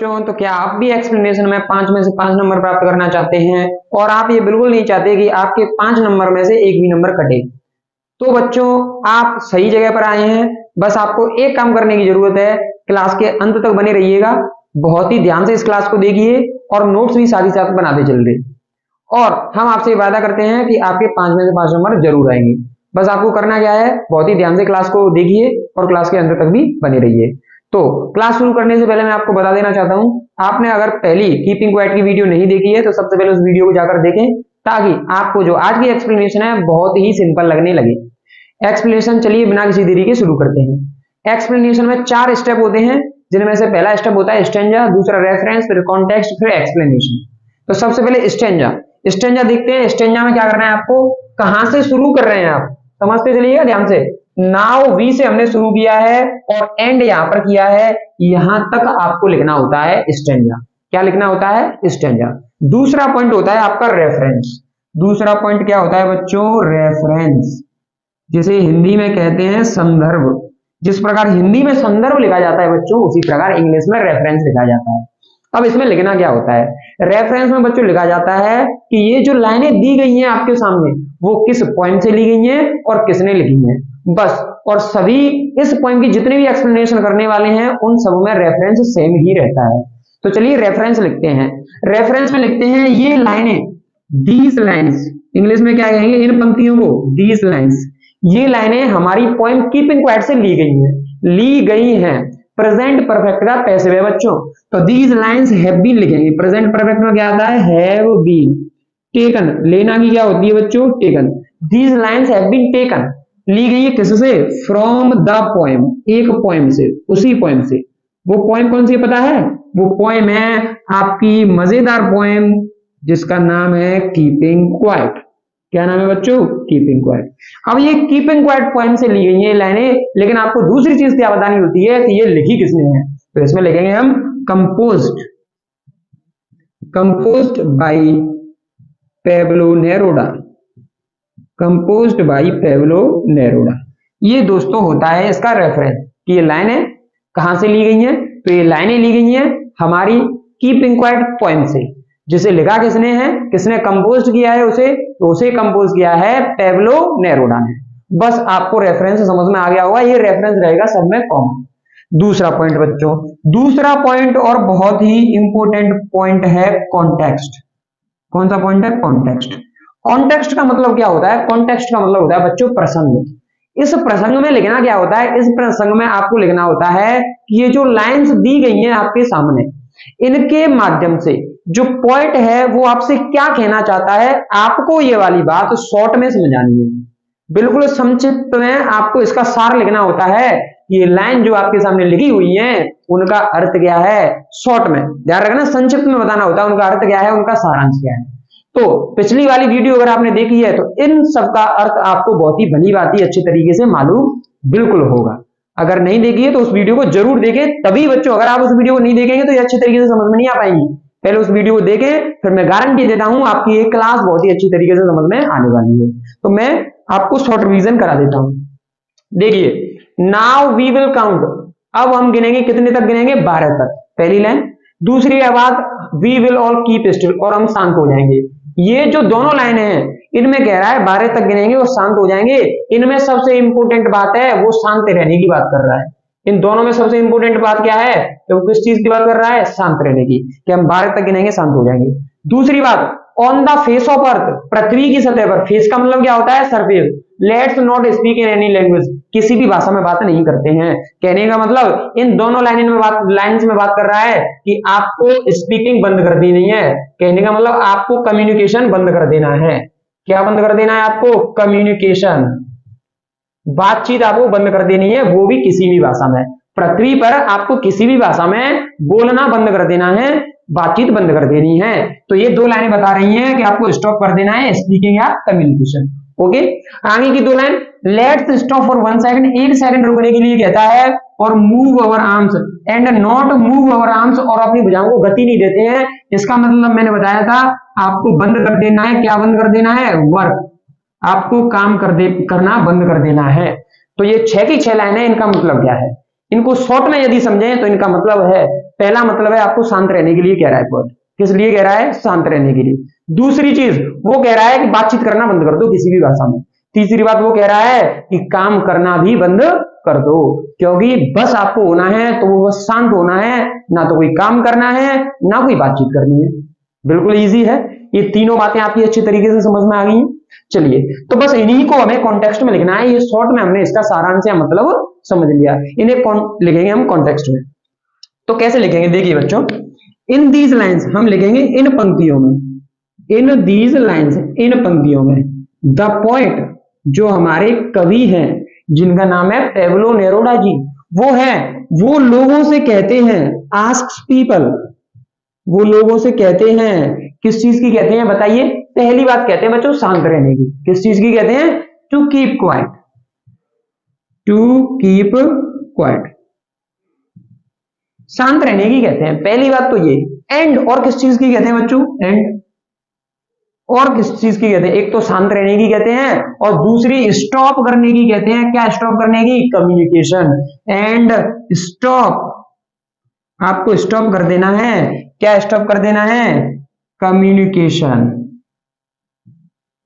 बच्चों, तो क्या आप भी एक्सप्लेनेशन में 5 में से 5 नंबर प्राप्त करना चाहते हैं और आप ये बिल्कुल नहीं चाहते कि आपके 5 नंबर में से एक भी नंबर कटे? तो बच्चों आप सही जगह पर आए हैं। बस आपको एक काम करने की जरूरत है, क्लास के अंत तक बने रहिएगा, बहुत ही ध्यान से इस क्लास को देखिए और नोट्स भी साथ ही साथ बनाते चल रहे, और हम आपसे वादा करते हैं कि आपके 5 में से 5 नंबर जरूर आएंगे। बस आपको करना क्या है, बहुत ही ध्यान से क्लास को देखिए और क्लास के अंत तक भी बने रहिए। तो क्लास शुरू करने से पहले मैं आपको बता देना चाहता हूं, आपने अगर पहली कीपिंग क्वाइट की वीडियो नहीं देखी है तो सबसे पहले उस वीडियो को जाकर देखें, ताकि आपको जो आज की एक्सप्लेनेशन है बहुत ही सिंपल लगने लगे। एक्सप्लेनेशन चलिए बिना किसी देरी के शुरू करते हैं। एक्सप्लेनेशन में 4 स्टेप होते हैं, जिनमें से पहला स्टेप होता है स्टेंजा, दूसरा रेफरेंस, फिर कॉन्टेक्स्ट, फिर एक्सप्लेनेशन। तो सबसे पहले स्टेंजा। स्टेंजा देखते हैं। स्टेंजा में क्या करना है आपको, कहां से शुरू कर रहे हैं आप समझते चलिएगा ध्यान से। नाउ वी से हमने शुरू किया है और एंड यहां पर किया है, यहां तक आपको लिखना होता है स्टेंजा। क्या लिखना होता है? स्टेंजा। दूसरा पॉइंट होता है आपका रेफरेंस। दूसरा पॉइंट क्या होता है बच्चों? रेफरेंस, जिसे हिंदी में कहते हैं संदर्भ। जिस प्रकार हिंदी में संदर्भ लिखा जाता है बच्चों, उसी प्रकार इंग्लिश में रेफरेंस लिखा जाता है। अब इसमें लिखना क्या होता है? रेफरेंस में बच्चों लिखा जाता है कि ये जो लाइनें दी गई हैं आपके सामने, वो किस पॉइंट से ली गई हैं और किसने लिखी हैं, बस। और सभी इस पॉइंट की जितने भी एक्सप्लेनेशन करने वाले हैं उन सब में रेफरेंस सेम ही रहता है। तो चलिए रेफरेंस लिखते हैं। रेफरेंस में लिखते हैं ये लाइनें, दीज लाइन्स, इंग्लिश में क्या कहेंगे इन पंक्तियों को? These lines. ये लाइनें हमारी पोएम कीपिंग क्वाइट से ली गई हैं, ली गई हैं। प्रेजेंट परफेक्ट का पैसिव है बच्चों, तो दीज लाइन्स हैव बीन लिखेंगे। प्रेजेंट परफेक्ट में क्या आता है? Have been. टेकन, लेना की क्या होती है बच्चों? Taken. These lines have been taken, ली गई है किससे? फ्रॉम द पोएम, एक पोएम से, उसी पोएम से। वो पोएम कौन सी पता है? वो पोएम है आपकी मजेदार पोएम, जिसका नाम है कीपिंग क्वाइट। क्या नाम है बच्चों? Keeping quiet. अब ये कीपिंग क्वाइट पोएम से ली गई है लाइनें, लेकिन आपको दूसरी चीज क्या बतानी होती है कि ये लिखी किसने है। तो इसमें लिखेंगे हम composed, composed by Pablo Neruda, composed by Pablo Neruda. ये दोस्तों होता है इसका रेफरेंस कि ये लाइनें कहां से ली गई हैं। तो ये लाइनें ली गई हैं हमारी कीपिंग क्वाइट पोएम से, जिसे लिखा किसने है, किसने कंपोज किया है उसे, तो उसे कंपोज किया है पेब्लो नेरुदा ने। बस आपको रेफरेंस समझ में आ गया होगा, ये रेफरेंस रहेगा सब में कॉमन। दूसरा पॉइंट बच्चों, दूसरा पॉइंट और बहुत ही इंपॉर्टेंट पॉइंट है कॉन्टेक्स्ट। कौन सा पॉइंट है? कॉन्टेक्स्ट। कॉन्टेक्स्ट का मतलब क्या होता है? कॉन्टेक्स्ट का मतलब होता है बच्चों प्रसंग। इस प्रसंग में लिखना क्या होता है? इस प्रसंग में आपको लिखना होता है कि ये जो लाइन्स दी गई हैं आपके सामने, इनके माध्यम से जो पॉइंट है वो आपसे क्या कहना चाहता है, आपको ये वाली बात शॉर्ट में समझानी है। बिल्कुल संक्षिप्त में आपको इसका सार लिखना होता है। ये लाइन जो आपके सामने लिखी हुई है उनका अर्थ क्या है, शॉर्ट में ध्यान रखना, संक्षिप्त में बताना होता है उनका अर्थ क्या है, उनका सारांश क्या है। तो पिछली वाली वीडियो अगर आपने देखी है तो इन सब का अर्थ आपको बहुत ही भली भांति अच्छी तरीके से मालूम बिल्कुल होगा। अगर नहीं देखी है तो उस वीडियो को जरूर देखें, तभी बच्चों अगर आप उस वीडियो को नहीं देखेंगे तो ये अच्छी तरीके से समझ में नहीं आ पाएंगी। पहले उस वीडियो को देखें, फिर मैं गारंटी देता हूं आपकी ये क्लास बहुत ही अच्छी तरीके से समझ में आने वाली है। तो मैं आपको शॉर्ट रिवीजन करा देता हूं। देखिए, नाउ वी विल काउंट, अब हम गिनेंगे, कितने तक गिनेंगे? 12 तक, पहली लाइन। दूसरी बात, we will all keep still, और हम शांत हो जाएंगे। ये जो दोनों लाइनें हैं इनमें कह रहा है 12 तक गिनेंगे और शांत हो जाएंगे। इनमें सबसे इंपॉर्टेंट बात है वो शांत रहने की बात कर रहा है। इन दोनों में सबसे इंपॉर्टेंट बात क्या है? तो किस चीज की बात कर रहा है? शांत रहने की, कि हम 12 तक गिनेंगे शांत हो जाएंगे। दूसरी बात, on the face of earth, पृथ्वी की सतह पर। फेस का मतलब क्या होता है? Surface. Let's not speak in any language, किसी भी भाषा में बात नहीं करते हैं। कहने का मतलब इन दोनों लाइन्स में बात कर रहा है कि आपको स्पीकिंग बंद कर देनी है। कहने का मतलब आपको कम्युनिकेशन बंद कर देना है। क्या बंद कर देना है आपको? कम्युनिकेशन, बातचीत आपको बंद कर देनी है, वो भी किसी भी भाषा में। पृथ्वी पर आपको किसी भी भाषा में बोलना बंद कर देना है, बातचीत बंद कर देनी है। तो ये दो लाइनें बता रही हैं कि आपको स्टॉप कर देना है स्पीकिंग या कम्युनिकेशन। ओके, आगे की दो line, let's stop for 1 second, 1 second रुकने के लिए कहता है, और move our arms and not move our arms, और अपनी भुजाओं को गति नहीं देते हैं। इसका मतलब मैंने बताया था, आपको बंद कर देना है। क्या बंद कर देना है? वर्क, आपको काम करना बंद कर देना है। तो ये 6 की 6 लाइनें, इनका मतलब क्या है? इनको शॉर्ट में यदि समझें तो इनका मतलब है, पहला मतलब है आपको शांत रहने के लिए कह रहा है पोएट। किस लिए कह रहा है? शांत रहने के लिए। दूसरी चीज वो कह रहा है कि बातचीत करना बंद कर दो किसी भी भाषा में। तीसरी बात वो कह रहा है कि काम करना भी बंद कर दो, क्योंकि बस आपको होना है तो वो बस शांत होना है, ना तो कोई काम करना है ना कोई बातचीत करनी है। बिल्कुल इजी है, ये तीनों बातें आपकी अच्छी तरीके से समझ में आ गई हैं। चलिए, तो बस इन्हीं को हमें कॉन्टेक्स्ट में लिखना है। ये शॉर्ट में हमने इसका सारांश या मतलब समझ लिया, इन्हें लिखेंगे हम कॉन्टेक्स्ट में। तो कैसे लिखेंगे? देखिए बच्चों, इन दीज लाइन्स हम लिखेंगे इन पंक्तियों में, इन दीज लाइन्स इन पंक्तियों में। द पोएट जो हमारे कवि हैं जिनका नाम है पेब्लो नेरुदा जी, वो लोगों से कहते हैं, आस्क्स पीपल, वो लोगों से कहते हैं, किस चीज की कहते हैं बताइए? पहली बात कहते हैं बच्चों शांत रहने की। किस चीज की कहते हैं? To keep quiet, to keep quiet, शांत रहने की कहते हैं, पहली बात तो ये। एंड और किस चीज की कहते हैं बच्चों? एंड और किस चीज की कहते हैं? एक तो शांत रहने की कहते हैं और दूसरी स्टॉप करने की कहते हैं। क्या स्टॉप करने की? कम्युनिकेशन। एंड स्टॉप, आपको स्टॉप कर देना है। क्या स्टॉप कर देना है? कम्युनिकेशन।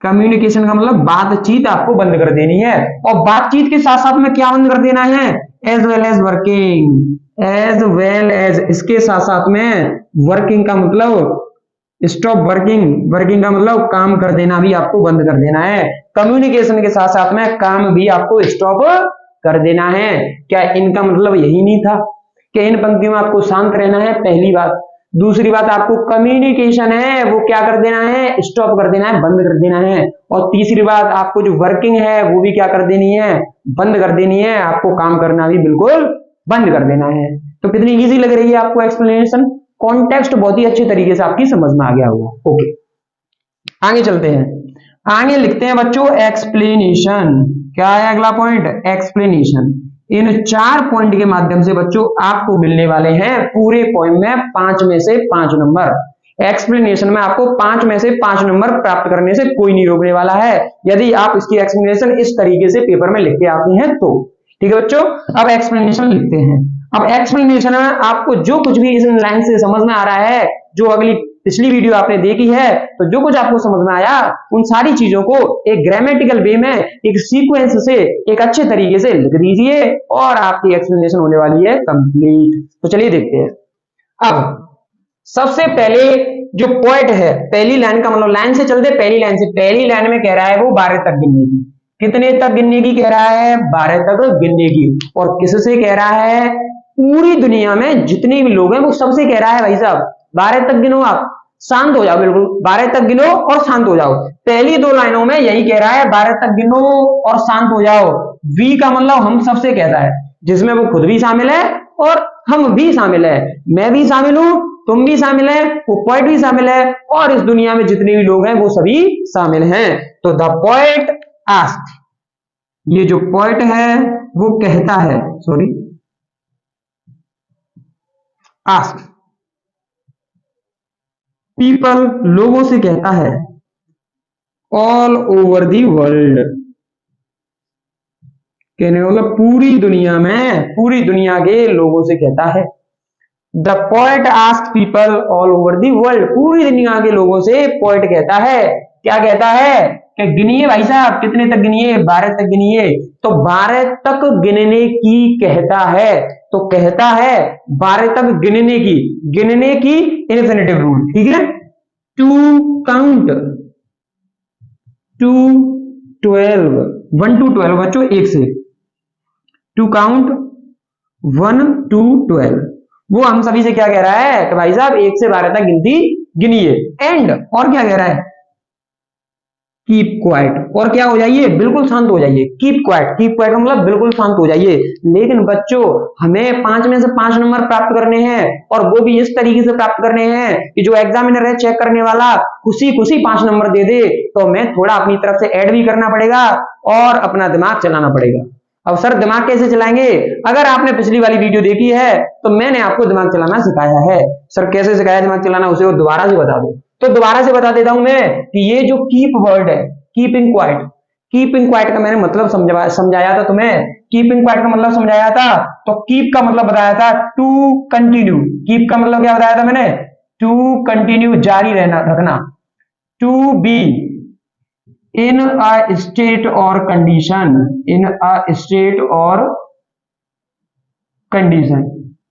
कम्युनिकेशन का मतलब बातचीत आपको बंद कर देनी है, और बातचीत के साथ साथ में क्या बंद कर देना है? As well as working, as well as, इसके साथ साथ में वर्किंग का मतलब स्टॉप वर्किंग, वर्किंग का मतलब काम कर देना भी आपको बंद कर देना है। कम्युनिकेशन के साथ साथ में काम भी आपको स्टॉप कर देना है। क्या इनका मतलब यही नहीं था कि इन पंक्तियों में आपको शांत रहना है? पहली बात। दूसरी बात, आपको कम्युनिकेशन है वो क्या कर देना है? स्टॉप कर देना है, बंद कर देना है। और तीसरी बात, आपको जो वर्किंग है वो भी क्या कर देनी है? बंद कर देनी है। आपको काम करना भी बिल्कुल बंद कर देना है। तो कितनी इजी लग रही है आपको एक्सप्लेनेशन? कॉन्टेक्स्ट बहुत ही अच्छे तरीके से आपकी समझ में आ गया होगा। ओके, आगे चलते हैं। आगे लिखते हैं बच्चों एक्सप्लेनेशन। क्या है अगला पॉइंट? एक्सप्लेनेशन। इन 4 पॉइंट के माध्यम से बच्चों आपको मिलने वाले हैं पूरे पॉइंट में 5 में से 5 नंबर। एक्सप्लेनेशन में आपको 5 में से 5 नंबर प्राप्त करने से कोई नहीं रोकने वाला है, यदि आप इसकी एक्सप्लेनेशन इस तरीके से पेपर में लिख के आते हैं तो। ठीक है बच्चों, अब एक्सप्लेनेशन लिखते हैं। अब एक्सप्लेनेशन में आपको जो कुछ भी इस लाइन से समझ में आ रहा है, जो अगली पिछली वीडियो आपने देखी है, तो जो कुछ आपको समझ में आया उन सारी चीजों को एक ग्रामेटिकल वे में, एक सीक्वेंस से, एक अच्छे तरीके से लिख दीजिए और आपकी एक्सप्लेनेशन होने वाली है कंप्लीट। तो चलिए देखते हैं। अब सबसे पहले जो पॉइंट है, पहली लाइन का मतलब, लाइन से चलते पहली लाइन से, पहली लाइन में कह रहा है वो 12 तक गिनने की। कितने तक गिनने की कह रहा है? 12 तक गिनने की। और किससे कह रहा है? पूरी दुनिया में जितने भी लोग हैं वो सबसे कह रहा है भाई साहब 12 तक गिनो, आप शांत हो जाओ, बिल्कुल 12 तक गिनो और शांत हो जाओ। पहली 2 लाइनों में यही कह रहा है 12 तक गिनो और शांत हो जाओ। वी का मतलब हम सबसे कहता है, जिसमें वो खुद भी शामिल है और हम भी शामिल है। मैं भी शामिल हूं, तुम भी शामिल है, वो पोएट भी शामिल है, और इस दुनिया में जितने भी लोग हैं वो सभी शामिल हैं। तो द पोएट आस्क्ड, ये जो पोएट है वो कहता है, सॉरी आस्क, पीपल लोगों से कहता है, ऑल ओवर दी वर्ल्ड, कहने मतलब पूरी दुनिया में, पूरी दुनिया के लोगों से कहता है। The poet ask people all over the world, पूरी दुनिया के लोगों से पोएट कहता है। क्या कहता है? कि गिनिए भाई साहब, कितने तक गिनिए? 12 तक गिनिए। तो 12 तक गिनने की कहता है, तो कहता है 12 तक गिनने की, गिनने की इन्फिनेटिव रूल, ठीक है। टू काउंट, टू 12, 1 to 12 बच्चों, एक से, टू काउंट 1 to 12। वो हम सभी से क्या कह रहा है कि भाई साहब 1 से 12 तक गिनती गिनिए। एंड और क्या कह रहा है? कीप क्वाइट, और क्या हो जाइए? बिल्कुल शांत हो जाइए। कीप क्वाइट, कीप क्वाइट का मतलब बिल्कुल शांत हो जाइए। लेकिन बच्चों हमें 5 में से 5 नंबर प्राप्त करने हैं, और वो भी इस तरीके से प्राप्त करने हैं कि जो एग्जामिनर है, चेक करने वाला, खुशी खुशी 5 नंबर दे दे, तो हमें थोड़ा अपनी तरफ से ऐड भी करना पड़ेगा और अपना दिमाग चलाना पड़ेगा। अब सर दिमाग कैसे चलाएंगे? अगर आपने पिछली वाली वीडियो देखी है तो मैंने आपको दिमाग चलाना सिखाया है। सर कैसे सिखाया दिमाग चलाना, उसे दोबारा से बता दो। तो दोबारा से बता देता हूं मैं कि ये जो कीप वर्ड है, कीपिंग क्वाइट, कीपिंग क्वाइट का मैंने मतलब समझाया था तुम्हें कीपिंग क्वाइट का मतलब समझाया था, तो कीप का मतलब बताया था टू कंटिन्यू। कीप का मतलब क्या बताया था मैंने? टू कंटिन्यू, जारी रहना, रखना। To be in a state और कंडीशन, इन अ स्टेट और कंडीशन,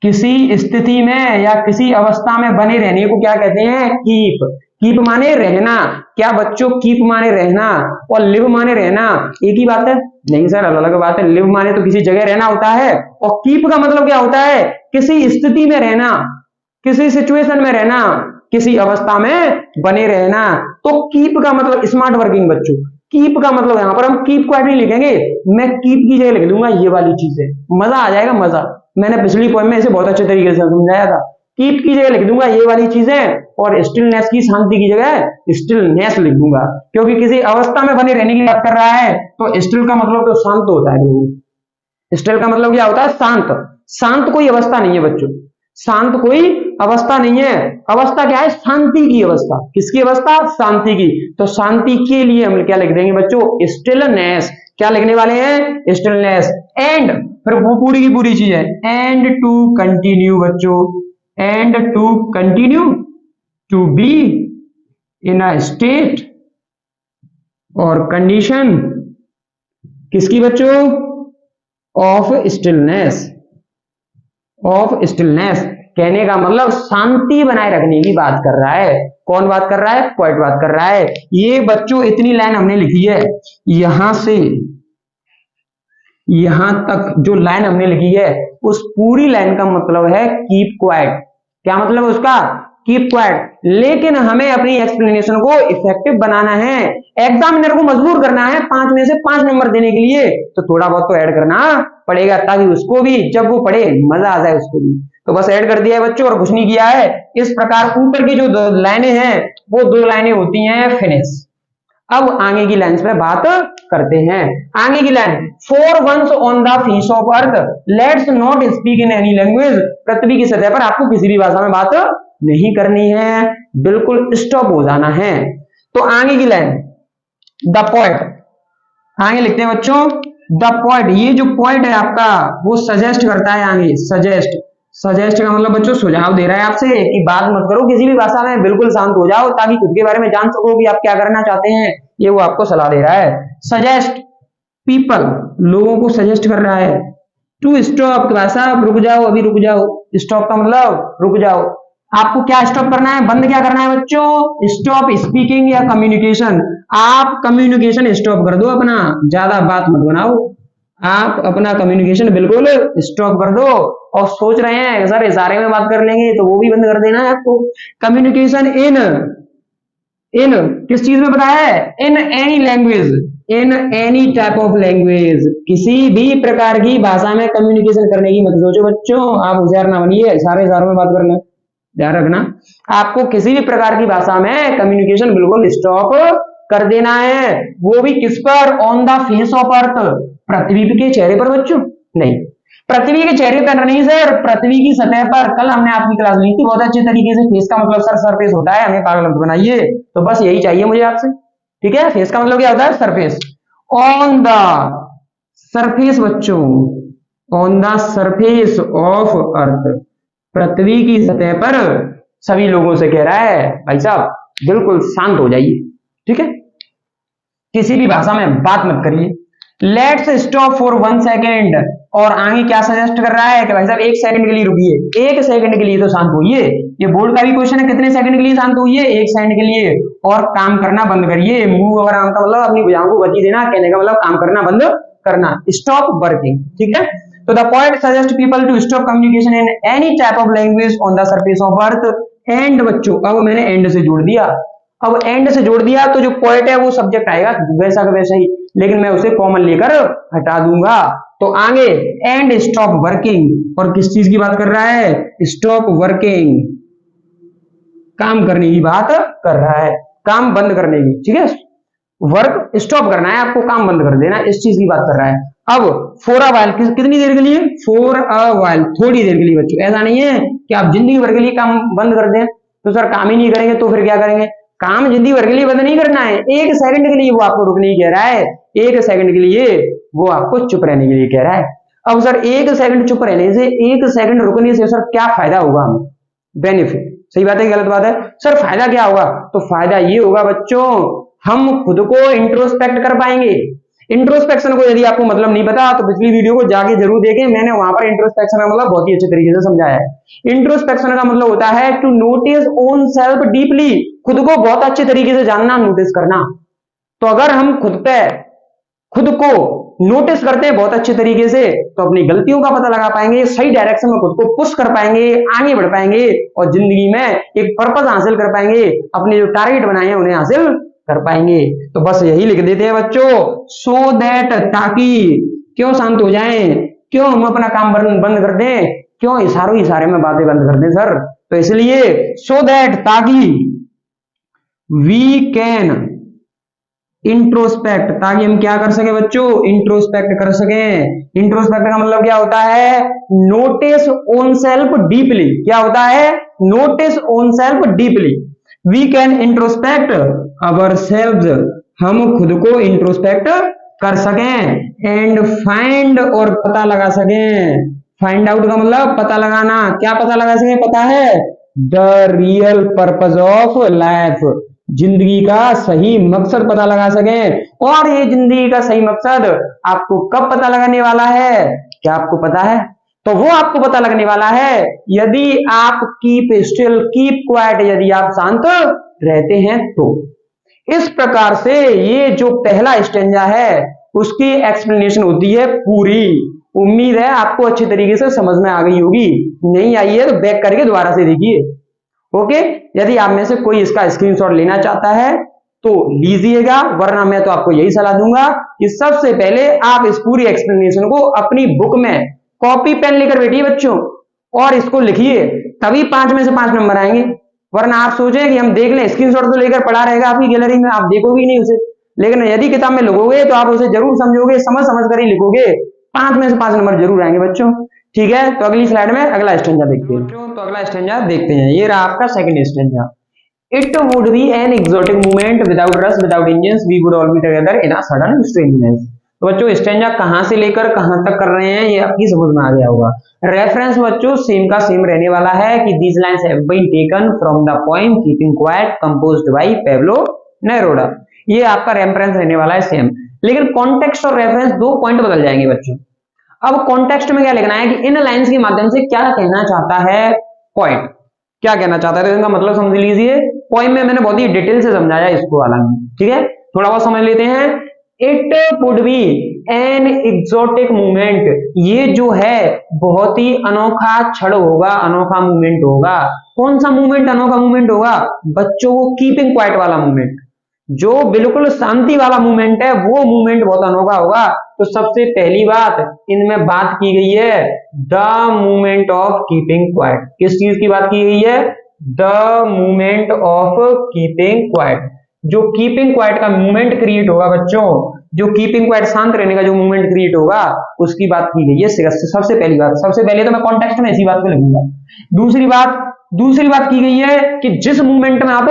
किसी स्थिति में या किसी अवस्था में बने रहने को क्या कहते हैं? कीप। कीप माने रहना। क्या बच्चों, कीप माने रहना और लिव माने रहना एक ही बात है? नहीं सर, अलग अलग बात है। लिव माने तो किसी जगह रहना होता है, और कीप का मतलब क्या होता है? किसी स्थिति में रहना, किसी सिचुएशन में रहना, किसी अवस्था में बने रहना। तो कीप का मतलब स्मार्ट वर्किंग बच्चों। कीप का मतलब यहां पर हम कीप क्वाइट नहीं लिखेंगे, मैं कीप की जगह लिख दूंगा ये वाली चीजें, मजा आ जाएगा, मजा। मैंने पिछली पोएम में इसे बहुत अच्छे तरीके से समझाया था। कीप की जगह लिख दूंगा ये वाली चीजें, और स्टिलनेस की, शांति की जगह स्टिलनेस लिख दूंगा, क्योंकि किसी अवस्था में बने रहने की बात कर रहा है। तो स्टिल का मतलब तो शांत होता है। स्टिल का मतलब क्या होता है? शांत। शांत कोई अवस्था नहीं है बच्चों, शांत कोई अवस्था नहीं है। अवस्था क्या है? शांति की अवस्था। किसकी अवस्था? शांति की। तो शांति के लिए हम क्या लिख देंगे बच्चों? स्टिलनेस। क्या लिखने वाले हैं? स्टिलनेस। एंड, फिर वो पूरी की पूरी चीज है, एंड टू कंटिन्यू बच्चों, and to continue to be in a state और कंडीशन, किसकी बच्चों? Of stillness. ऑफ स्टिलनेस कहने का मतलब शांति बनाए रखने की बात कर रहा है। कौन बात कर रहा है? पोएट बात कर रहा है। ये बच्चों इतनी लाइन हमने लिखी है, यहां से यहां तक जो लाइन हमने लिखी है, उस पूरी लाइन का मतलब है कीप क्वाइट। क्या मतलब है उसका? Keep quiet. लेकिन हमें अपनी एक्सप्लेनेशन को इफेक्टिव बनाना है, एग्जामिनर को मजबूर करना है 5 में से 5 नंबर देने के लिए, तो थोड़ा बहुत तो ऐड करना पड़ेगा, ताकि उसको भी जब वो पढ़े मजा आ जाए उसको भी। तो बस ऐड कर दिया है बच्चों, और कुछ नहीं किया है। इस प्रकार ऊपर की जो 2 लाइनें हैं, वो 2 लाइनें होती हैं फिनिश। अब आगे की लाइन पे बात करते हैं। आगे की line, for once on the face of earth let's not speak in any language. पृथ्वी की सतह पर आपको किसी भी भाषा में बात नहीं करनी है, बिल्कुल स्टॉप हो जाना है। तो आगे की लाइन, द पोएट, आगे लिखते हैं बच्चों द पोएट। ये जो पोएट है आपका, वो सजेस्ट करता है आगे, सजेस्ट। सजेस्ट का मतलब बच्चों सुझाव दे रहा है आपसे कि बात मत करो किसी भी भाषा में, बिल्कुल शांत हो जाओ, ताकि खुद के बारे में जान सको कि आप क्या करना चाहते हैं। ये वो आपको सलाह दे रहा है। सजेस्ट पीपल, लोगों को सजेस्ट कर रहा है। टू स्टॉप, भाषा रुक जाओ, अभी रुक जाओ। स्टॉप का मतलब रुक जाओ। आपको क्या स्टॉप करना है? बंद क्या करना है बच्चों? स्टॉप स्पीकिंग या कम्युनिकेशन। आप कम्युनिकेशन स्टॉप कर दो अपना, ज्यादा बात मत बनाओ। आप अपना कम्युनिकेशन बिल्कुल स्टॉप कर दो। और सोच रहे हैं सर इशारे में बात कर लेंगे, तो वो भी बंद कर देना है आपको। कम्युनिकेशन इन इन किस चीज में बताया है? इन any language, in any type of language, किसी भी प्रकार की भाषा में कम्युनिकेशन करने की मत सोचो बच्चों। आप होशियार ना बनिए, सारे इशारों में बात कर लें, ध्यान रखना। आपको किसी भी प्रकार की भाषा में कम्युनिकेशन बिल्कुल स्टॉप कर देना है। वो भी किस पर? On the face of earth, पृथ्वी के चेहरे पर बच्चों। नहीं, पृथ्वी के चेहरे पर नहीं सर, पृथ्वी की सतह पर। कल हमने आपकी क्लास ली थी बहुत अच्छे तरीके से। फेस का मतलब सर सरफेस होता है, हमें पागल मत बनाइए। तो बस यही चाहिए मुझे आपसे, ठीक है? फेस का मतलब क्या होता है? सरफेस। ऑन द सरफेस बच्चों, on the surface of earth, पृथ्वी की सतह पर सभी लोगों से कह रहा है भाई साहब बिल्कुल शांत हो जाइए, ठीक है? किसी भी भाषा में बात मत करिए। Let's stop for 1 second. और आगे क्या सजेस्ट कर रहा है कि भाई साहब 1 सेकंड के लिए रुकिए, 1 सेकंड के लिए तो शांत होइए। ये बोर्ड का भी क्वेश्चन है, कितने सेकंड के लिए शांत होइए? 1 सेकंड के लिए। और काम करना बंद करिए। मूव और आम का मतलब अपनी भुजाओं को गति देना, कहने का मतलब काम करना बंद करना, स्टॉप वर्किंग, ठीक है? तो the point suggest people to stop communication in any type of language on the surface of earth. And बच्चों, अब मैंने एंड से जोड़ दिया। अब एंड से जोड़ दिया तो जो पॉइंट है वो सब्जेक्ट आएगा वैसा का वैसा ही, लेकिन मैं उसे कॉमन लेकर हटा दूंगा। तो आगे एंड स्टॉप वर्किंग, और किस चीज की बात कर रहा है? स्टॉप वर्किंग, काम करने की बात कर रहा है, काम बंद करने की, ठीक है? वर्क स्टॉप करना है आपको, काम बंद कर देना, इस चीज की बात कर रहा है। अब फॉर अ वाइल, कितनी देर के लिए? फॉर अ वाइल, थोड़ी देर के लिए बच्चों। ऐसा नहीं है कि आप जिंदगी भर के लिए काम बंद कर दें। तो सर काम ही नहीं करेंगे तो फिर क्या करेंगे? काम जिंदगी भर के लिए बंद नहीं करना है, 1 सेकंड के लिए वो आपको रुकने ही कह रहा है। 1 सेकंड के लिए वो आपको चुप रहने के लिए कह रहा है। अब सर 1 सेकंड चुप रहने से, 1 सेकंड रुकने से सर क्या फायदा होगा हमें? बेनिफिट, सही बात है गलत बात है? सर फायदा क्या होगा? तो फायदा ये होगा बच्चों, हम खुद को इंट्रोस्पेक्ट कर पाएंगे। इंट्रोस्पेक्शन को यदि आपको मतलब नहीं पता तो पिछली वीडियो को जाके जरूर देखें, मैंने वहां पर इंट्रोस्पेक्शन का मतलब बहुत ही अच्छे तरीके से समझाया है। इंट्रोस्पेक्शन का मतलब होता है to notice own self deeply, खुद को बहुत अच्छे तरीके से जानना, नोटिस करना। तो अगर हम खुद को नोटिस करते हैं बहुत अच्छे तरीके से तो अपनी गलतियों का पता लगा पाएंगे, सही डायरेक्शन में खुद को पुश कर पाएंगे, आगे बढ़ पाएंगे और जिंदगी में एक पर्पस हासिल कर पाएंगे, अपने जो टारगेट बनाए हैं उन्हें हासिल कर पाएंगे। तो बस यही लिख देते हैं बच्चों, सो दैट, ताकि क्यों शांत हो जाएं, क्यों हम अपना काम बंद कर दें, क्यों इशारे में बातें बंद कर दें सर? तो इसलिए सो दैट, ताकि वी कैन इंट्रोस्पेक्ट, ताकि हम क्या कर सके बच्चों? इंट्रोस्पेक्ट कर सके। इंट्रोस्पेक्ट का मतलब क्या होता है? Notice own self deeply. क्या होता है? Notice own self deeply. We can introspect our selves, हम खुद को इंट्रोस्पेक्ट कर सकें। एंड फाइंड, और पता लगा सकें। फाइंड आउट का मतलब पता लगाना। क्या पता लगा सकें? पता है, the real purpose of life, जिंदगी का सही मकसद पता लगा सकें। और ये जिंदगी का सही मकसद आपको कब पता लगाने वाला है? क्या आपको पता है? तो वो आपको पता लगने वाला है यदि आप कीप स्टिल, कीप क्वाइट, यदि आप शांत रहते हैं तो। इस प्रकार से ये जो पहला स्टेंजा है उसकी एक्सप्लेनेशन होती है पूरी। उम्मीद है आपको अच्छी तरीके से समझ में आ गई होगी। नहीं आई है तो बैक करके दोबारा से देखिए। ओके, यदि आप में से कोई इसका स्क्रीनशॉट लेना चाहता है तो लीजिएगा, वरना मैं तो आपको यही सलाह दूंगा कि सबसे पहले आप इस पूरी एक्सप्लेनेशन को अपनी बुक में कॉपी पेन लेकर बैठिए बच्चों और इसको लिखिए, तभी 5 में से 5 नंबर आएंगे। वरना आप सोचें कि हम देख लें, स्क्रीनशॉट तो लेकर पड़ा रहेगा आपकी गैलरी में, आप देखोगे ही नहीं उसे। लेकिन यदि किताब में लिखोगे तो आप उसे जरूर समझोगे, समझ कर ही लिखोगे, 5 में से 5 नंबर जरूर आएंगे बच्चों। ठीक है, तो अगली स्लाइड में अगला स्टेंजा देखते हैं। तो अगला स्टेंजा देखते हैं, ये रहा आपका second stanza. It would be an exotic movement without rush, without engines, we would all be together in a sudden strangeness. तो बच्चों स्टेंजा कहां से लेकर कहां तक कर रहे हैं ये आपकी समझ में आ गया होगा। रेफरेंस बच्चों सेम का सेम रहने वाला है कि these lines have been taken from the poem keeping quiet composed by Pablo Neruda. ये आपका रेफरेंस रहने वाला है सेम, लेकिन कॉन्टेक्स्ट और रेफरेंस 2 पॉइंट बदल जाएंगे बच्चों। अब कॉन्टेक्स्ट में क्या लिखना है कि इन लाइंस के माध्यम से क्या कहना चाहता है पोएट, क्या कहना चाहता है, तो इनका मतलब समझ लीजिए। पोएम में मैंने बहुत ही डिटेल से समझाया इसको वाला में, ठीक है, थोड़ा बहुत समझ लेते हैं। It would be an exotic movement, ये जो है बहुत ही अनोखा क्षण होगा, अनोखा मूवमेंट होगा। कौन सा मूवमेंट अनोखा मूवमेंट होगा बच्चों? वो कीपिंग क्वाइट वाला मूवमेंट, जो बिल्कुल शांति वाला मूवमेंट है, वो मूवमेंट बहुत अनोखा होगा। तो सबसे पहली बात इनमें बात की गई है the movement of keeping quiet. किस चीज की बात की गई है? The movement of keeping quiet. जो कीपिंग क्वाइट का मूवमेंट क्रिएट होगा बच्चों, जो कीपिंग क्वाइट शांत रहने का जो मूवमेंट क्रिएट होगा उसकी बात की गई है। सबसे पहली बात, सबसे पहले तो मैं कॉन्टेक्स्ट में इसी बात को लिखूंगा। दूसरी बात की गई है कि जिस मूवमेंट में आप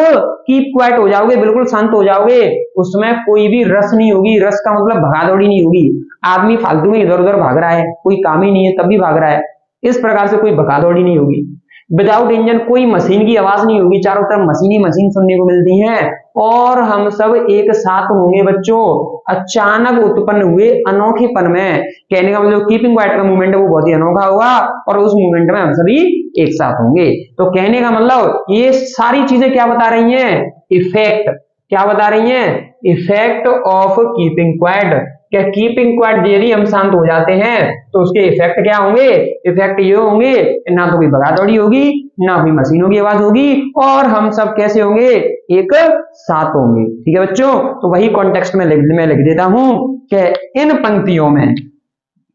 कीप क्वाइट हो जाओगे, बिल्कुल शांत हो जाओगे, उसमें कोई भी रस नहीं होगी। रस का मतलब भगादौड़ी नहीं होगी। आदमी फालतू में इधर उधर भाग रहा है, कोई काम ही नहीं है तब भी भाग रहा है, इस प्रकार से कोई भगादौड़ी नहीं होगी। विदाउट इंजन, कोई मशीन की आवाज नहीं होगी, चारों तरफ मशीन सुनने को मिलती है और हम सब एक साथ होंगे बच्चों अचानक उत्पन्न हुए अनोखेपन में। कहने का मतलब कीपिंग क्वाइट का मूवमेंट है वो बहुत ही अनोखा होगा और उस मूवमेंट में हम सभी एक साथ होंगे। तो कहने का मतलब ये सारी चीजें क्या बता रही हैं? इफेक्ट। क्या बता रही हैं? Effect of keeping quiet. क्या कीपिंग क्वाइट यदि हम शांत हो जाते हैं तो उसके इफेक्ट क्या होंगे? इफेक्ट ये होंगे ना तो कोई भगादौड़ी होगी, ना कोई मशीनों की आवाज होगी और हम सब कैसे होंगे? एक साथ होंगे। ठीक है बच्चों, तो वही कॉन्टेक्स्ट में लिख देता हूं कि इन पंक्तियों में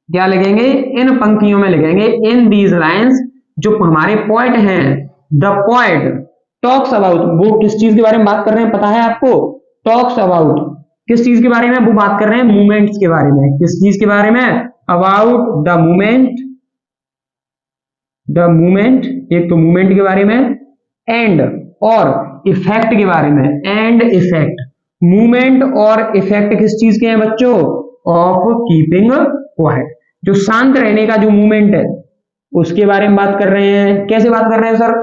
क्या लिखेंगे? इन पंक्तियों में लिखेंगे इन दीज लाइंस, जो हमारे पॉइंट हैं, द पॉइंट टॉक्स अबाउट, वो किस चीज के बारे में बात कर रहे हैं पता है आपको? टॉक्स अबाउट किस चीज के बारे में? वो बात कर रहे हैं मूवमेंट्स के बारे में। किस चीज के बारे में? अबाउट द मूवमेंट, एक तो मूवमेंट के बारे में, एंड और इफेक्ट के बारे में, एंड इफेक्ट, मूवमेंट और इफेक्ट किस चीज के हैं बच्चों? Of keeping quiet. जो शांत रहने का जो मूवमेंट है उसके बारे में बात कर रहे हैं। कैसे बात कर रहे हैं सर?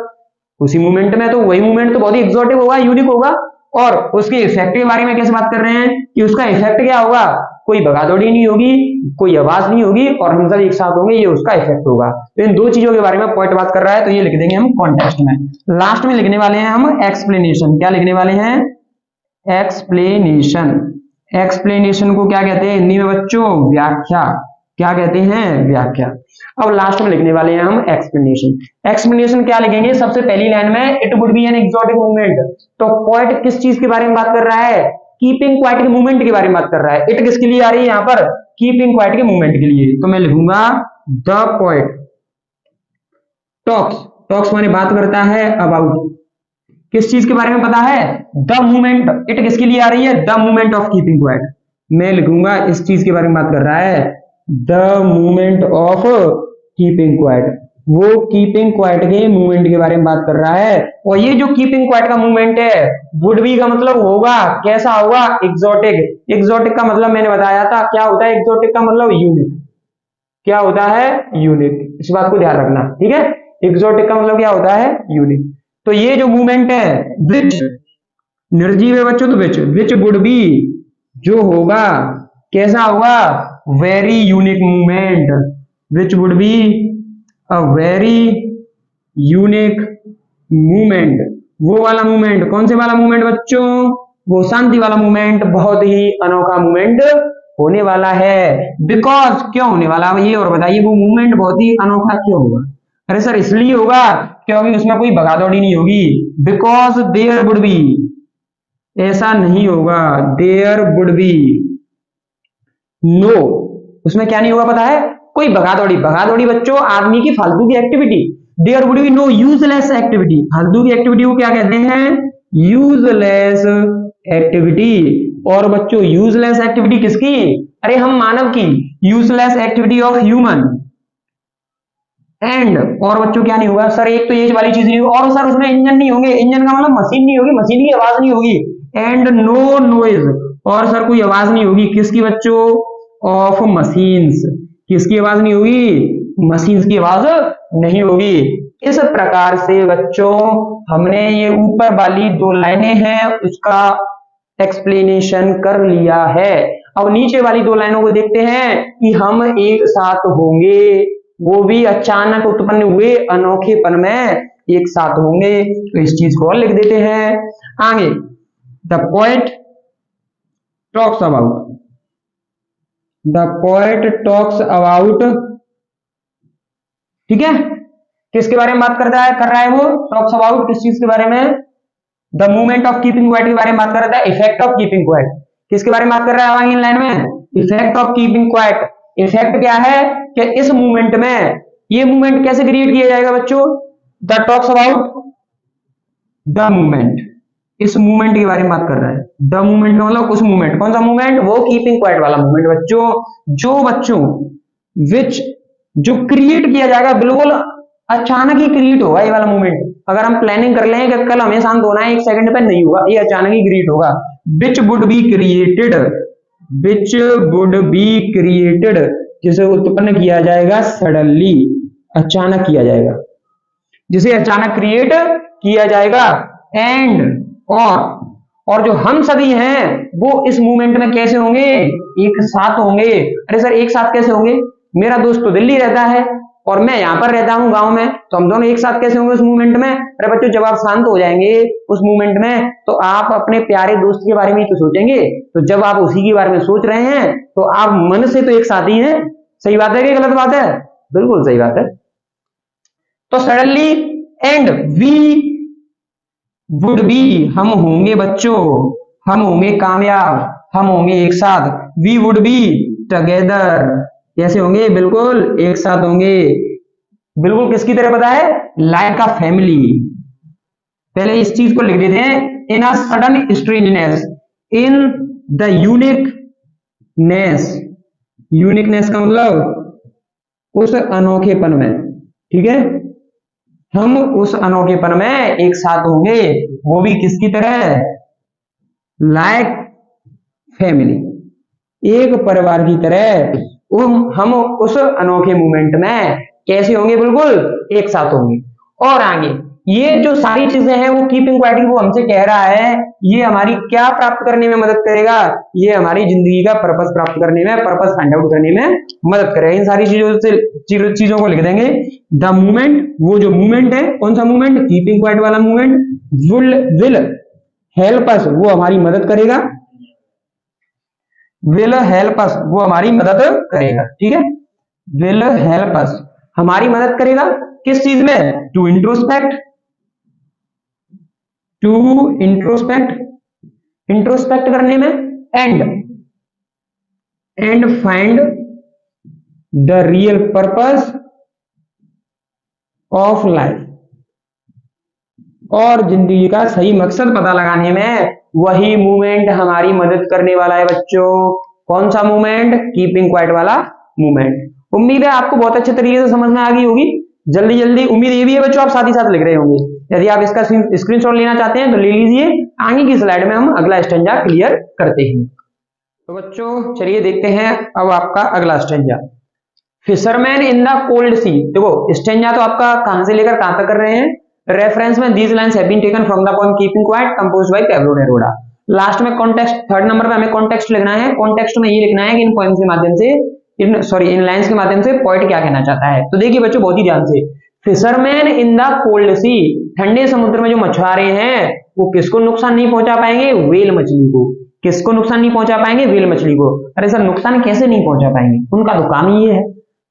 उसी मूवमेंट में, तो वही मूवमेंट तो बहुत ही एक्सोटिक होगा, यूनिक होगा। और उसके इफेक्ट के बारे में कैसे बात कर रहे हैं कि उसका इफेक्ट क्या होगा? कोई भगादौड़ी नहीं होगी, कोई आवाज नहीं होगी और हम सब एक साथ होंगे, ये उसका इफेक्ट होगा। तो इन दो चीजों के बारे में पॉइंट बात कर रहा है, तो ये लिख देंगे हम कॉन्टेक्स्ट में। लास्ट में लिखने वाले हैं हम एक्सप्लेनेशन। क्या लिखने वाले हैं? एक्सप्लेनेशन। एक्सप्लेनेशन को क्या कहते हैं हिंदी में बच्चों? व्याख्या। क्या कहते हैं? व्याख्या। अब लास्ट में लिखने वाले हैं हम एक्सप्लेनेशन। एक्सप्लेनेशन क्या लिखेंगे? सबसे पहली लाइन में it would be an exotic movement. तो पोएट किस चीज के बारे में बात कर रहा है? कीपिंग क्वाइट के मूवमेंट के बारे में बात कर रहा है। इट किसके लिए आ रही है यहाँ पर? कीपिंग क्वाइट के मूवमेंट के लिए। तो मैं लिखूंगा द पोएट टॉक्स। टॉक्स माने बात करता है, अबाउट किस चीज के बारे में पता है? The movement. इट किसके लिए आ रही है? The movement of keeping quiet. मैं लिखूंगा इस चीज के बारे में बात कर रहा है, the movement of keeping quiet. वो कीपिंग क्वाइट के मूवमेंट के बारे में बात कर रहा है। और ये जो कीपिंग क्वाइट का मूवमेंट है, वुड बी का मतलब होगा, कैसा होगा? एक्सोटिक। एक्सोटिक का मतलब मैंने बताया था, क्या होता है एक्सोटिक का मतलब? यूनिक। क्या होता है? यूनिक। इस बात को ध्यान रखना, ठीक है। एक्सोटिक का मतलब क्या होता है? यूनिक। तो ये जो मूवमेंट है, विच निर्जीव है बच्चों, तो विच वुड बी जो होगा, कैसा होगा? Very unique movement. Which would be a very unique movement. वो वाला मूवमेंट, कौन से वाला मूवमेंट बच्चों? वो शांति वाला मूवमेंट, बहुत ही अनोखा मूवमेंट होने वाला है। बिकॉज क्यों होने वाला है ये और बताइए, वो मूवमेंट बहुत ही अनोखा क्यों होगा? अरे सर इसलिए होगा क्योंकि उसमें कोई भगादौड़ी नहीं होगी। बिकॉज देयर वुड बी, ऐसा नहीं होगा, देयर वुड बी नो, उसमें क्या नहीं होगा पता है? कोई भगादौड़ी। भगादौड़ी बच्चों आदमी की फालतू की activity. There would be no useless activity. फालतू की एक्टिविटी को क्या कहते हैं? Useless activity. और बच्चों यूजलेस एक्टिविटी किसकी? अरे हम मानव की। Useless activity of human. And और बच्चों क्या नहीं होगा सर? एक तो ये वाली चीज नहीं होगी, और सर उसमें इंजन नहीं होंगे। इंजन का मतलब मशीन नहीं होगी, मशीन की आवाज नहीं होगी। एंड नो नॉइज, और सर कोई आवाज नहीं होगी। किसकी बच्चों? Of machines. किसकी आवाज नहीं होगी? मशीन्स की आवाज नहीं होगी। इस प्रकार से बच्चों हमने ये ऊपर वाली दो लाइनें हैं उसका एक्सप्लेनेशन कर लिया है। अब नीचे वाली दो लाइनों को देखते हैं कि हम एक साथ होंगे, वो भी अचानक उत्पन्न हुए अनोखेपन में एक साथ होंगे। तो इस चीज को और लिख देते हैं आगे। The poet talks about, the poet talks about, ठीक है। किसके बारे में बात कर रहा है वो? टॉक्स अबाउट किस चीज के बारे में? The movement of keeping quiet के बारे में बात कर रहा है। इफेक्ट ऑफ कीपिंग क्वाइट किसके बारे में बात कर रहा है आगे इन लाइन में? Effect of keeping quiet. Effect क्या है कि इस मूवमेंट में, ये मूवमेंट कैसे क्रिएट किया जाएगा बच्चों? The talks about the movement, इस मूवमेंट के बारे में बात कर रहा है। द मूवमेंट का मतलब उस मूवमेंट, कौन सा मूवमेंट? वो कीपिंग क्वाइट वाला मूवमेंट बच्चों। जो बच्चों विच जो क्रिएट किया जाएगा, बिल्कुल अचानक ही क्रिएट होगा ये वाला मूवमेंट। अगर हम प्लानिंग कर लें कि कल हमें शांत होना है, एक सेकंड पे नहीं होगा, ये अचानक ही क्रिएट होगा। Which would be created, which would be created जिसे उत्पन्न किया जाएगा सडनली, अचानक किया जाएगा, जिसे अचानक क्रिएट किया जाएगा। एंड और जो हम सभी हैं वो इस मूवमेंट में कैसे होंगे? एक साथ होंगे। अरे सर एक साथ कैसे होंगे? मेरा दोस्त तो दिल्ली रहता है और मैं यहाँ पर रहता हूँ गांव में, तो हम दोनों एक साथ कैसे होंगे उस मूवमेंट में? अरे बच्चों जब आप शांत हो जाएंगे उस मूवमेंट में तो आप अपने प्यारे दोस्त के बारे में ही तो सोचेंगे। तो जब आप उसी के बारे में सोच रहे हैं तो आप मन से तो एक साथ ही हैं। सही बात है कि गलत बात है? बिल्कुल सही बात है। तो suddenly and we would be, हम होंगे बच्चों, हम होंगे कामयाब, हम होंगे एक साथ। वी वुड बी टुगेदर, कैसे होंगे? बिल्कुल एक साथ होंगे। बिल्कुल किसकी तरह पता है? Like a family. पहले इस चीज को लिख देते हैं, in a sudden strangeness, in the uniqueness. Uniqueness का मतलब उस अनोखेपन में, ठीक है। हम उस अनोखेपन में एक साथ होंगे, वो भी किसकी तरह? Like family. एक परिवार की तरह हम उस अनोखे मूवमेंट में कैसे होंगे, बिल्कुल एक साथ होंगे। और आगे ये जो सारी चीजें हैं वो कीपिंग क्वाइट वो हमसे कह रहा है, ये हमारी क्या प्राप्त करने में मदद करेगा, ये हमारी जिंदगी का पर्पस प्राप्त करने में, पर्पस फाइंड आउट करने में मदद करेगा। इन सारी चीजों को लिख देंगे। द मूवमेंट, वो जो मूवमेंट है, कौन सा मूवमेंट, कीपिंग क्वाइट वाला मूवमेंट, विल हेल्प अस, वो हमारी मदद करेगा, विल हेल्प अस, वो हमारी मदद करेगा, ठीक है। विल हेल्प अस, हमारी मदद करेगा किस चीज में, टू इंट्रोस्पेक्ट, इंट्रोस्पेक्ट करने में, and find the real purpose of life, और जिंदगी का सही मकसद पता लगाने में वही मूवमेंट हमारी मदद करने वाला है बच्चों। कौन सा मूवमेंट, कीपिंग क्वाइट वाला मूवमेंट। उम्मीद है आपको बहुत अच्छे तरीके से समझ में आ गई होगी। जल्दी जल्दी, उम्मीद ये भी है बच्चों आप साथ ही साथ लिख रहे होंगे। यदि आप इसका स्क्रीनशॉट लेना चाहते हैं तो ले लीजिए। आगे की स्लाइड में हम अगला स्टेंजा क्लियर करते हैं। तो बच्चों चलिए देखते हैं अब आपका अगला stanza, fisherman in the cold sea. देखो स्टेंजा तो आपका कहां से लेकर कहां तक कर रहे हैं, रेफरेंस में these lines have been taken from the poem keeping quiet composed by Pablo Neruda. Last में कॉन्टेक्स्ट, थर्ड नंबर पे हमें कॉन्टेक्स्ट लिखना है। कॉन्टेक्स्ट में ये लिखना है कि इन पोएम्स के माध्यम से, इन लाइन्स के माध्यम से पोएट क्या कहना चाहता है। तो देखिए बच्चों बहुत ही ध्यान से, फिशरमैन इन द कोल्ड सी, ठंडे समुद्र में जो मछुआरे हैं वो किसको नुकसान नहीं पहुंचा पाएंगे, व्हेल मछली को। किसको नुकसान नहीं पहुंचा पाएंगे, व्हेल मछली को। अरे सर नुकसान कैसे नहीं पहुंचा पाएंगे, उनका तो काम ही ये है।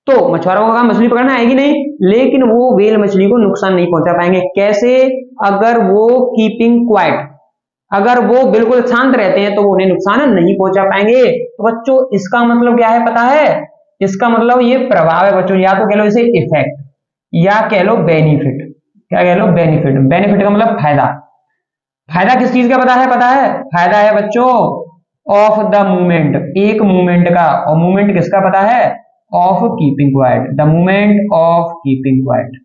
तो मछुआरों का काम मछली पकड़ना है कि नहीं, लेकिन वो व्हेल मछली को नुकसान नहीं पहुंचा पाएंगे। कैसे, अगर वो कीपिंग क्वाइट, अगर वो बिल्कुल शांत रहते हैं तो वो उन्हें नुकसान नहीं पहुंचा पाएंगे। तो बच्चों इसका मतलब क्या है पता है, इसका मतलब ये प्रभाव है बच्चों, या तो कह लो इसे इफेक्ट या कह लो बेनिफिट। क्या कह लो, बेनिफिट। बेनिफिट का मतलब फायदा। फायदा किस चीज का पता है, फायदा है बच्चों ऑफ द मूवमेंट, एक मूवमेंट का। और मूवमेंट किसका पता है, of keeping quiet, the movement of keeping quiet.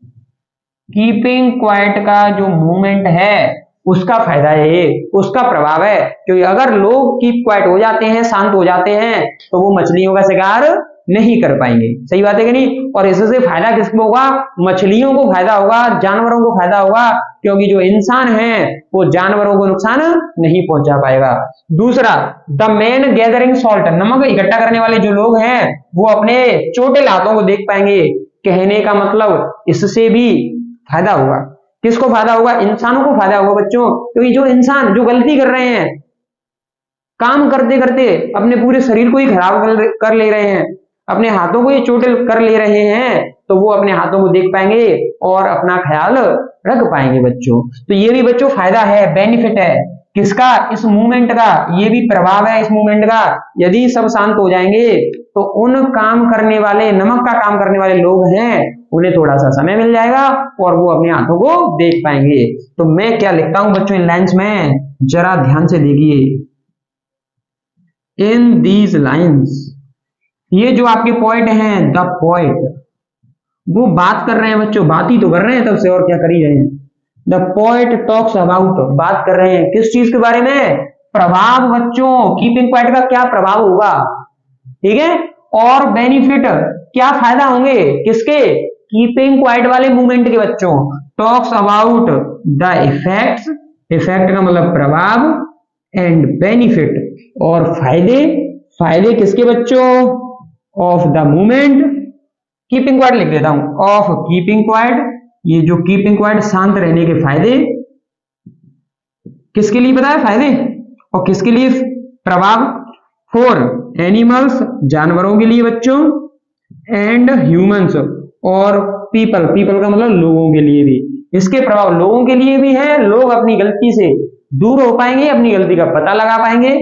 Keeping quiet का जो मूवमेंट है उसका फायदा है ये, उसका प्रभाव है। क्योंकि अगर लोग कीप क्वाइट हो जाते हैं, शांत हो जाते हैं, तो वो मछलियों का शिकार नहीं कर पाएंगे। सही बात है कि नहीं। और इससे फायदा किसको होगा, मछलियों को फायदा होगा, जानवरों को फायदा होगा, क्योंकि जो इंसान है वो जानवरों को नुकसान नहीं पहुंचा पाएगा। दूसरा, द मैन गैदरिंग सॉल्ट, नमक इकट्ठा करने वाले जो लोग हैं वो अपने चोटिल हाथों को देख पाएंगे। कहने का मतलब इससे भी फायदा होगा। किसको फायदा होगा, इंसानों को फायदा होगा बच्चों। क्योंकि जो इंसान जो गलती कर रहे हैं, काम करते करते अपने पूरे शरीर को ही खराब कर ले रहे हैं, अपने हाथों को ही चोटिल कर ले रहे हैं, तो वो अपने हाथों को देख पाएंगे और अपना ख्याल रख पाएंगे बच्चों। तो ये भी बच्चों फायदा है, बेनिफिट है किसका, इस मूवमेंट का। ये भी प्रभाव है इस मूवमेंट का। यदि सब शांत हो जाएंगे तो उन काम करने वाले, नमक का काम करने वाले लोग हैं, उन्हें थोड़ा सा समय मिल जाएगा और वो अपने हाथों को देख पाएंगे। तो मैं क्या लिखता हूं बच्चों इन लाइन्स में, जरा ध्यान से देखिए। इन दीज लाइन्स, ये जो आपके पॉइंट हैं, द पॉइंट, वो बात कर रहे हैं बच्चों, बात ही तो कर रहे हैं तब से, और क्या कर ही रहे हैं। द पॉइंट टॉक्स अबाउट, बात कर रहे हैं किस चीज के बारे में, प्रभाव बच्चों, कीपिंग क्वाइट का क्या प्रभाव होगा, ठीक है। और बेनिफिट, क्या फायदा होंगे किसके, कीपिंग क्वाइट वाले मूवमेंट के बच्चों। Talks about the effects, effect का मतलब प्रभाव, एंड बेनिफिट, और फायदे, फायदे किसके बच्चों, of the movement, keeping quiet लिख देता हूं, ऑफ कीपिंग क्वाइट। ये जो कीपिंग क्वाइट, शांत रहने के फायदे, किसके लिए पता है फायदे, और किसके लिए प्रभाव, फॉर एनिमल्स, जानवरों के लिए बच्चों, एंड ह्यूमंस, और पीपल, पीपल का मतलब लोगों के लिए भी। इसके प्रभाव लोगों के लिए भी है, लोग अपनी गलती से दूर हो पाएंगे, अपनी गलती का पता लगा पाएंगे,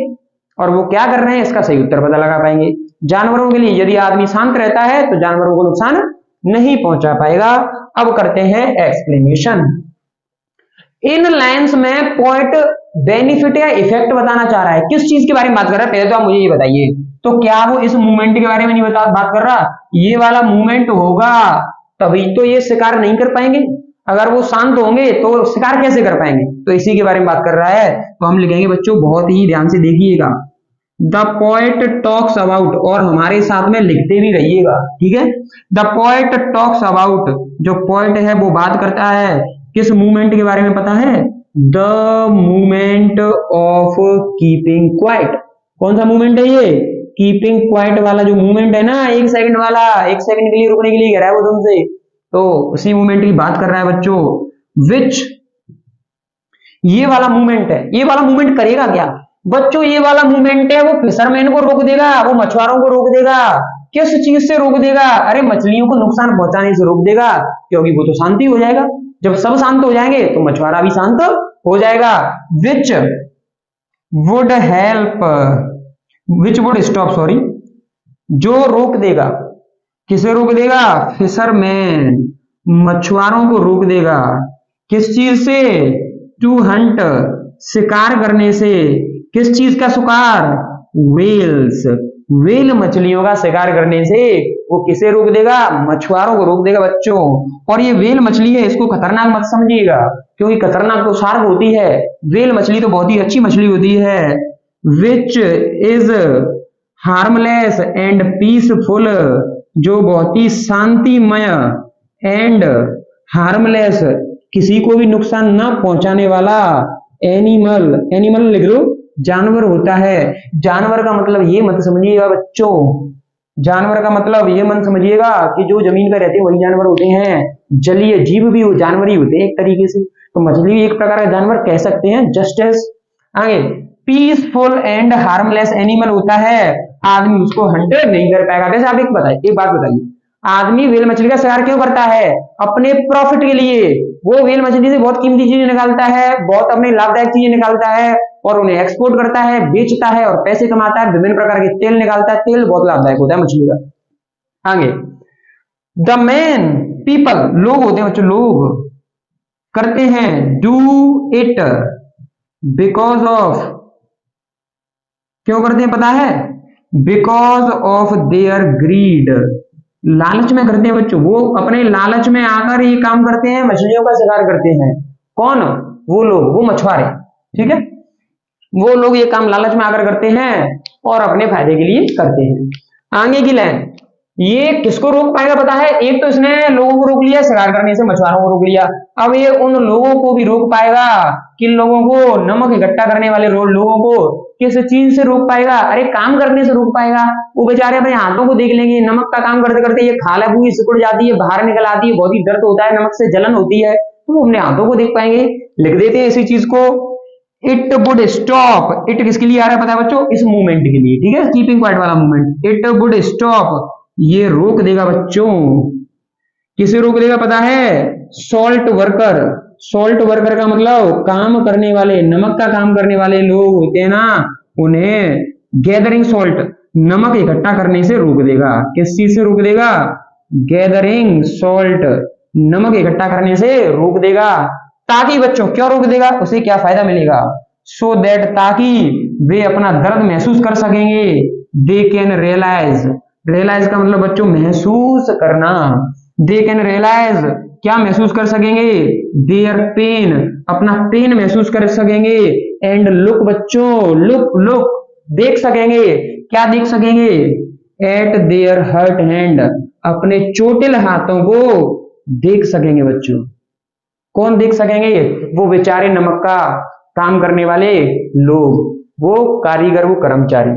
और वो क्या कर रहे हैं इसका सही उत्तर पता लगा पाएंगे। जानवरों के लिए, यदि आदमी शांत रहता है तो जानवरों को नुकसान नहीं पहुंचा पाएगा। अब करते हैं एक्सप्लेनेशन। इन लाइंस में पॉइंट बेनिफिट या इफेक्ट बताना चाह रहा है, किस चीज के बारे में बात कर रहा है, पहले तो आप मुझे ये बताइए। तो क्या वो इस मूवमेंट के बारे में नहीं बात कर रहा, ये वाला मूवमेंट होगा तभी तो ये शिकार नहीं कर पाएंगे, अगर वो शांत होंगे तो शिकार कैसे कर पाएंगे, तो इसी के बारे में बात कर रहा है। तो हम लिखेंगे बच्चों, बहुत ही ध्यान से देखिएगा, द पोएट टॉक्स अबाउट, और हमारे साथ में लिखते भी रहिएगा, ठीक है। द पोएट टॉक्स अबाउट, जो पोएट है वो बात करता है किस मूवमेंट के बारे में पता है? The movement of keeping quiet. कौन सा मूवमेंट है ये? कीपिंग क्वाइट वाला जो मूवमेंट है ना, 1 सेकंड वाला, 1 सेकंड के लिए रुकने के लिए कह रहा है वो तुमसे, तो उसी मूवमेंट की बात कर रहा है बच्चों। विच, ये वाला मूवमेंट है, ये वाला मूवमेंट करेगा क्या बच्चों? ये वाला मूवमेंट है वो फिशरमैन को रोक देगा, वो मछुआरों को रोक देगा। किस चीज से रोक देगा? अरे मछलियों को नुकसान पहुंचाने से रोक देगा, क्योंकि वो तो शांति हो जाएगा। जब सब शांत हो जाएंगे तो मछुआरा भी शांत हो जाएगा। Which would help, which would stop, sorry, जो रोक देगा, किसे रोक देगा? फिशरमैन, मछुआरों को रोक देगा। किस चीज से? टू हंट, शिकार करने से। किस चीज का शिकार? वेल्स, वेल मछलियों का शिकार करने से वो किसे रोक देगा? मछुआरों को रोक देगा बच्चों। और ये वेल मछली है, इसको खतरनाक मत समझिएगा, क्योंकि खतरनाक तो शार्क होती है, वेल मछली तो बहुत ही अच्छी मछली होती है। Which is harmless and peaceful, जो बहुत ही शांतिमय, एंड हार्मलेस, किसी को भी नुकसान न पहुंचाने वाला, एनिमल, एनिमल लिख लो, जानवर होता है। जानवर का मतलब ये मत समझिएगा बच्चों, जानवर का मतलब ये मत समझिएगा कि जो जमीन पर रहते हैं वही जानवर होते हैं। जलीय जीव भी वो जानवर ही होते हैं एक तरीके से, तो मछली भी एक प्रकार का जानवर कह सकते हैं, जस्ट एज। आगे, पीसफुल एंड हार्मलेस एनिमल होता है, आदमी उसको हंट नहीं कर पाएगा। कैसे? आप एक बात बताइए, आदमी व्हेल मछली का शिकार क्यों करता है? अपने प्रॉफिट के लिए। वो व्हेल मछली से बहुत कीमती चीजें निकालता है, बहुत अपनी लाभदायक चीजें निकालता है, और उन्हें एक्सपोर्ट करता है, बेचता है और पैसे कमाता है, विभिन्न प्रकार के तेल निकालता है, तेल बहुत लाभदायक होता है मछली का। आगे, द मैन, पीपल, लोग होते हैं बच्चों, लोग करते हैं, डू इट बिकॉज ऑफ, क्यों करते हैं पता है? बिकॉज ऑफ देयर ग्रीड, लालच में करते हैं बच्चों, वो अपने लालच में आकर ये काम करते हैं, मछलियों का शिकार करते हैं। कौन? वो लोग, वो मछुआरे, ठीक है, वो लोग ये काम लालच में आकर करते हैं और अपने फायदे के लिए करते हैं। आगे की लाइन, ये किसको रोक पाएगा पता है? एक तो इसने लोगों को रोक लिया शिकार करने से, मछुआरों को रोक लिया, अब ये उन लोगों को भी रोक पाएगा, किन लोगों को? नमक इकट्ठा करने वाले लोगों को। किस चीज से रोक पाएगा? अरे काम करने से रोक पाएगा। वो बेचारे अपने हाथों को देख लेंगे, नमक का काम करते करते ये खाल पूरी सिकुड़ जाती है, बाहर निकल आती है, बहुत ही दर्द होता है, नमक से जलन होती है, तो वो अपने हाथों को देख पाएंगे। लिख देते हैं इसी चीज को। इट वुड स्टॉप, इट किसके लिए आ रहा है पता है बच्चों? इस मूवमेंट के लिए, ठीक है, कीपिंग क्वाइट वाला मूवमेंट। इट वुड स्टॉप, ये रोक देगा बच्चों। किसे रोक देगा पता है? सॉल्ट वर्कर, सॉल्ट वर्कर का मतलब काम करने वाले, नमक का काम करने वाले लोग होते हैं ना, उन्हें गैदरिंग सॉल्ट, नमक इकट्ठा करने से रोक देगा। किस चीज से रोक देगा? गैदरिंग सॉल्ट, नमक इकट्ठा करने से रोक देगा। ताकि बच्चों, क्यों रोक देगा? उसे क्या फायदा मिलेगा? सो दैट, ताकि वे अपना दर्द महसूस कर सकेंगे। दे कैन रियलाइज, रियलाइज का मतलब बच्चों महसूस करना। दे कैन रियलाइज, क्या महसूस कर सकेंगे? देयर पेन, अपना पेन महसूस कर सकेंगे। एंड लुक बच्चों, लुक, लुक देख सकेंगे, क्या देख सकेंगे? एट देयर हर्ट हैंड, अपने चोटिल हाथों को देख सकेंगे बच्चों। कौन देख सकेंगे? वो बेचारे नमक का काम करने वाले लोग, वो कारीगर, वो कर्मचारी।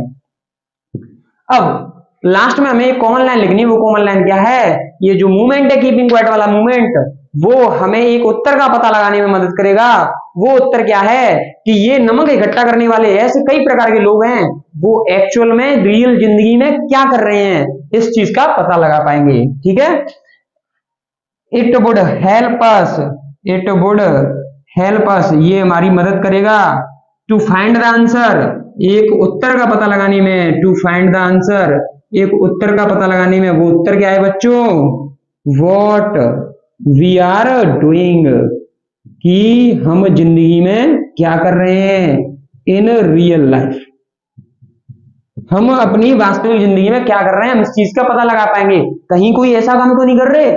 अब लास्ट में हमें एक कॉमन लाइन लिखनी है, वो कॉमन लाइन क्या है? ये जो मूवमेंट है कीपिंग क्वाइट वाला मूवमेंट, वो हमें एक उत्तर का पता लगाने में मदद करेगा। वो उत्तर क्या है? कि ये नमक इकट्ठा करने वाले ऐसे कई प्रकार के लोग हैं, वो एक्चुअल में रियल जिंदगी में क्या कर रहे हैं, इस चीज का पता लगा पाएंगे, ठीक है। It would help us, it would help us, ये हमारी मदद करेगा। टू फाइंड द आंसर, एक उत्तर का पता लगाने में। टू फाइंड द आंसर, एक उत्तर का पता लगाने में। वो उत्तर क्या है बच्चों? वॉट वी आर डूइंग, कि हम जिंदगी में क्या कर रहे हैं। इन रियल लाइफ, हम अपनी वास्तविक जिंदगी में क्या कर रहे हैं, हम इस चीज का पता लगा पाएंगे। कहीं कोई ऐसा काम तो नहीं कर रहे,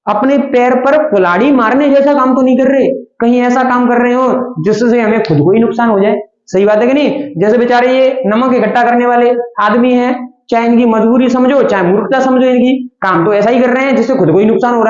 अपने पैर पर कुल्हाड़ी मारने जैसा काम तो नहीं कर रहे, कहीं ऐसा काम कर रहे हो जिससे हमें खुद को ही नुकसान हो जाए। सही बात है कि नहीं? जैसे बेचारे ये नमक इकट्ठा करने वाले आदमी हैं, चाहे इनकी मजबूरी समझो चाहे मूर्खता समझो, इनकी काम तो ऐसा ही कर रहे हैं जिससे खुद को ही नुकसान हो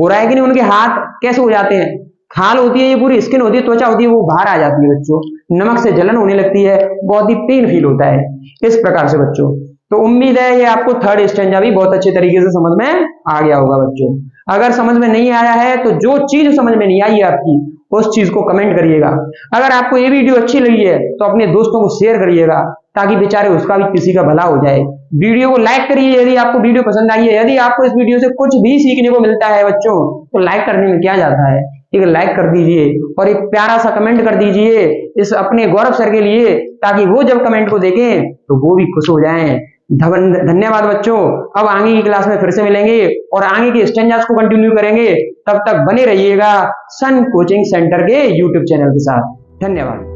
रहा है कि नहीं? उनके हाथ कैसे हो जाते हैं, खाल होती है, ये पूरी स्किन होती है, त्वचा होती है, वो बाहर आ जाती है बच्चों, नमक से जलन होने लगती है, बहुत ही पेन फील होता है इस प्रकार से बच्चों। तो उम्मीद है ये आपको थर्ड स्टैंजा भी बहुत अच्छे तरीके से समझ में आ गया होगा बच्चों। अगर समझ में नहीं आया है तो जो चीज समझ में नहीं आई है आपकी उस चीज को कमेंट करिएगा। अगर आपको ये वीडियो अच्छी लगी है तो अपने दोस्तों को शेयर करिएगा ताकि बेचारे उसका भी किसी का भला हो जाए। वीडियो को लाइक करिए यदि आपको वीडियो पसंद आई है। यदि आपको इस वीडियो से कुछ भी सीखने को मिलता है बच्चों तो लाइक करने में क्या जाता है, एक लाइक कर दीजिए और एक प्यारा सा कमेंट कर दीजिए इस अपने गौरव सर के लिए, ताकि वो जब कमेंट को देखें तो वो भी खुश हो जाएं। धन्यवाद बच्चों। अब आगे की क्लास में फिर से मिलेंगे और आगे के स्टैंजास को कंटिन्यू करेंगे। तब तक बने रहिएगा सन कोचिंग सेंटर के यूट्यूब चैनल के साथ। धन्यवाद।